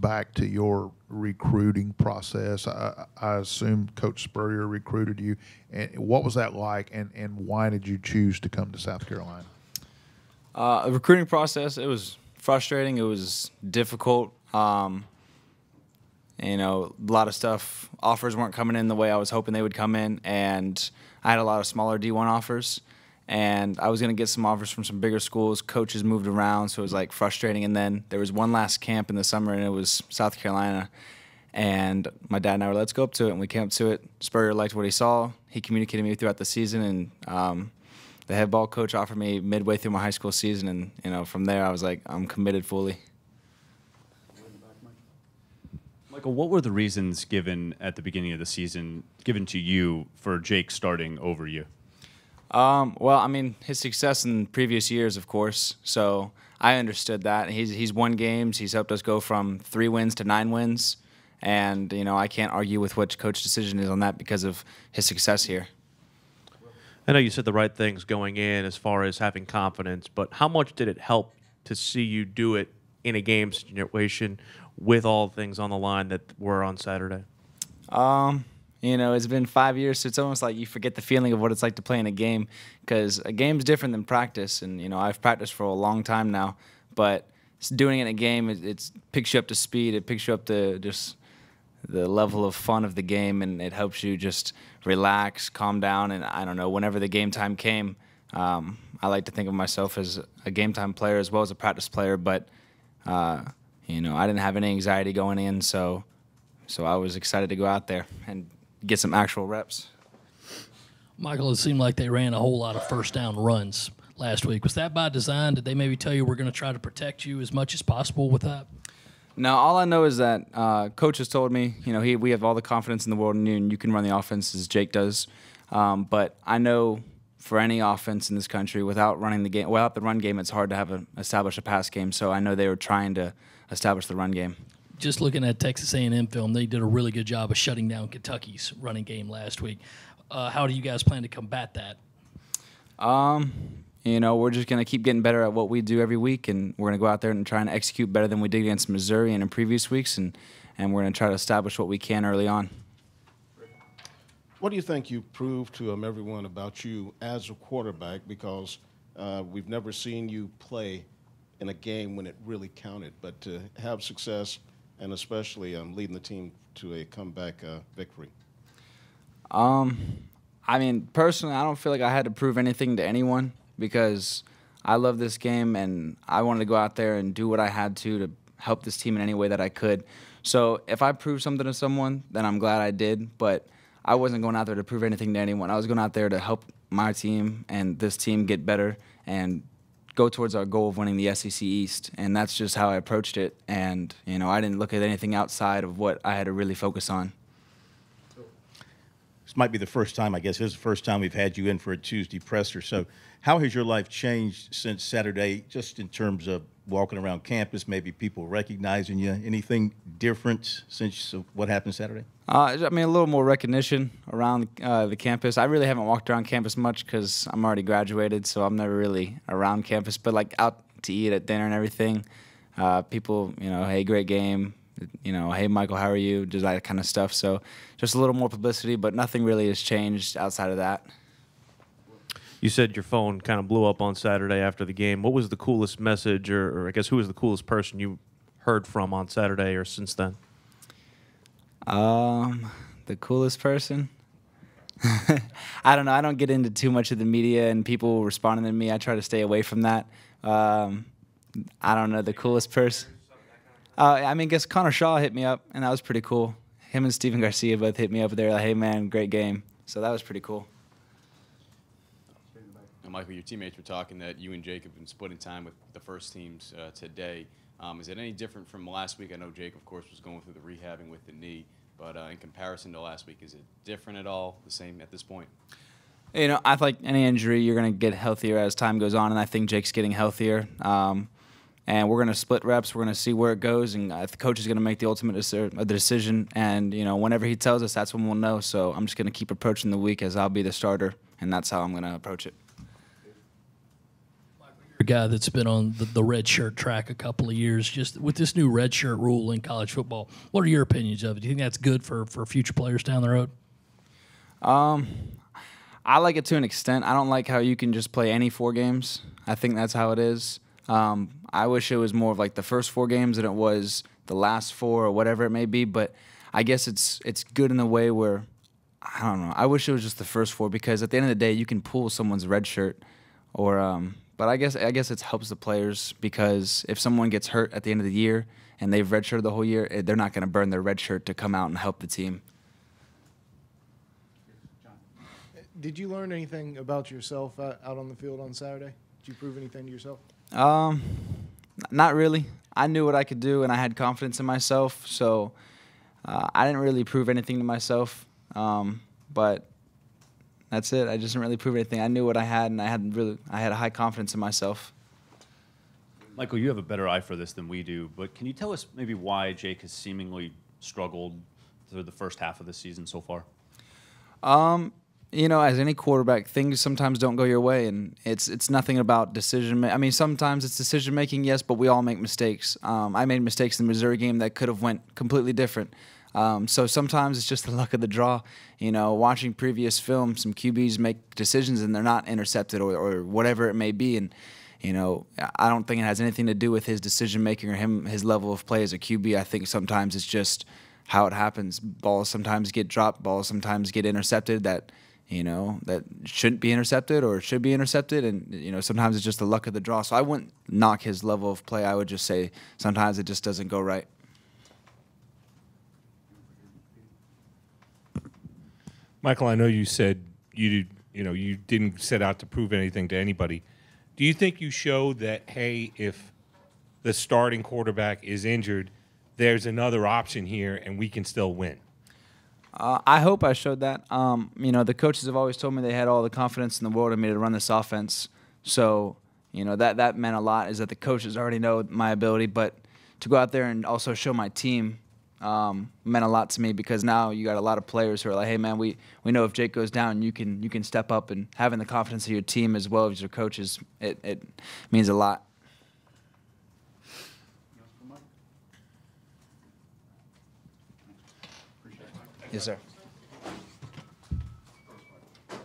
back to your recruiting process, I assume Coach Spurrier recruited you. And what was that like, and why did you choose to come to South Carolina? The recruiting process, it was frustrating. It was difficult. You know, a lot of stuff, offers weren't coming in the way I was hoping they would come in, and I had a lot of smaller D1 offers, and I was going to get some offers from some bigger schools. Coaches moved around, so it was like frustrating. And then there was one last camp in the summer, and it was South Carolina, and my dad and I were, let's go up to it, and we came up to it. Spurrier liked what he saw. He communicated with me throughout the season, and the head ball coach offered me midway through my high school season, and you know, from there I was like, I'm committed fully. Michael, what were the reasons given at the beginning of the season, given to you for Jake starting over you? Well, I mean, his success in previous years, of course, so I understood that. He's won games. He's helped us go from 3 wins to 9 wins, and you know, I can't argue with what coach's decision is on that because of his success here. I know you said the right things going in as far as having confidence, but how much did it help to see you do it in a game situation with all things on the line that were on Saturday? You know, it's been 5 years, so it's almost like you forget the feeling of what it's like to play in a game, because a game's different than practice. And, you know, I've practiced for a long time now, but doing it in a game, it picks you up to speed. It picks you up to just the level of fun of the game, and it helps you just relax, calm down. And I don't know, whenever the game time came, I like to think of myself as a game time player as well as a practice player, but you know, I didn't have any anxiety going in, so I was excited to go out there and get some actual reps. Michael, it seemed like they ran a whole lot of first down runs last week. Was that by design? Did they maybe tell you we're going to try to protect you as much as possible with that? No, all I know is that Coach has told me, you know, we have all the confidence in the world in you, and you can run the offense as Jake does. But I know for any offense in this country, without the run game, it's hard to establish a pass game. So I know they were trying to establish the run game. Just looking at Texas A&M film, they did a really good job of shutting down Kentucky's running game last week. How do you guys plan to combat that? You know, we're just going to keep getting better at what we do every week, and we're going to go out there and try and execute better than we did against Missouri and in previous weeks, and we're going to try to establish what we can early on. What do you think you proved to everyone about you as a quarterback? Because we've never seen you play in a game when it really counted, but to have success and especially leading the team to a comeback victory. I mean, personally, I don't feel like I had to prove anything to anyone because I love this game and I wanted to go out there and do what I had to help this team in any way that I could. So if I proved something to someone, then I'm glad I did, but I wasn't going out there to prove anything to anyone. I was going out there to help my team and this team get better and go towards our goal of winning the SEC East, and that's just how I approached it. And, you know, I didn't look at anything outside of what I had to really focus on. This might be the first time, I guess, this is the first time we've had you in for a Tuesday presser. So how has your life changed since Saturday, just in terms of walking around campus, maybe people recognizing you? Anything different since what happened Saturday? I mean, a little more recognition around the campus. I really haven't walked around campus much because I'm already graduated, so I'm never really around campus. But, like, out to eat at dinner and everything, people, you know, hey, great game. You know, hey, Michael, how are you? Just that kind of stuff. So just a little more publicity, but nothing really has changed outside of that. You said your phone kind of blew up on Saturday after the game. What was the coolest message, or I guess who was the coolest person you heard from on Saturday or since then? The coolest person? I don't know. I don't get into too much of the media and people responding to me. I try to stay away from that. I don't know. The coolest person? I mean, I guess Connor Shaw hit me up, and that was pretty cool. Him and Steven Garcia both hit me up there like, hey, man, great game. So that was pretty cool. Now, Michael, your teammates were talking that you and Jake have been splitting time with the first teams today. Is it any different from last week? I know Jake, of course, was going through the rehabbing with the knee, but in comparison to last week, is it different at all, the same at this point? You know, I think any injury, you're going to get healthier as time goes on, and I think Jake's getting healthier. And we're going to split reps. We're going to see where it goes, and the coach is going to make the ultimate decision. And, you know, whenever he tells us, that's when we'll know. So I'm just going to keep approaching the week as I'll be the starter, and that's how I'm going to approach it. a guy that's been on the red shirt track a couple of years. Just with this new red shirt rule in college football, what are your opinions of it? Do you think that's good for future players down the road? I like it to an extent. I don't like how you can just play any 4 games. I think that's how it is. I wish it was more of like the first 4 games than it was the last 4 or whatever it may be. But I guess it's good in a way where, I don't know. I wish it was just the first 4 because at the end of the day, you can pull someone's red shirt, but I guess it helps the players because if someone gets hurt at the end of the year and they've redshirted the whole year, they're not going to burn their red shirt to come out and help the team. Did you learn anything about yourself out on the field on Saturday? Did you prove anything to yourself? Not really. I knew what I could do, and I had confidence in myself. So I didn't really prove anything to myself, but that's it. I just didn't really prove anything. I knew what I had, and I had a high confidence in myself. Michael, you have a better eye for this than we do, but can you tell us maybe why Jake has seemingly struggled through the first half of the season so far? You know, as any quarterback, things sometimes don't go your way, and it's nothing about decision. I mean, sometimes it's decision making, yes, but we all make mistakes. I made mistakes in the Missouri game that could have went completely different. So sometimes it's just the luck of the draw. You know, watching previous film, some QBs make decisions and they're not intercepted or whatever it may be, and you know, I don't think it has anything to do with his decision making or his level of play as a QB. I think sometimes it's just how it happens. Balls sometimes get dropped. Balls sometimes get intercepted that shouldn't be intercepted or should be intercepted. And, you know, sometimes it's just the luck of the draw. So I wouldn't knock his level of play. I would just say sometimes it just doesn't go right. Michael, I know you said you didn't set out to prove anything to anybody. Do you think you showed that, hey, if the starting quarterback is injured, there's another option here and we can still win? I hope I showed that. You know, the coaches have always told me they had all the confidence in the world in me to run this offense. So, you know, that meant a lot, is that the coaches already know my ability. But to go out there and also show my team meant a lot to me, because now you got a lot of players who are like, hey, man, we know if Jake goes down, you can step up, and having the confidence of your team as well as your coaches, it means a lot. Yes, sir.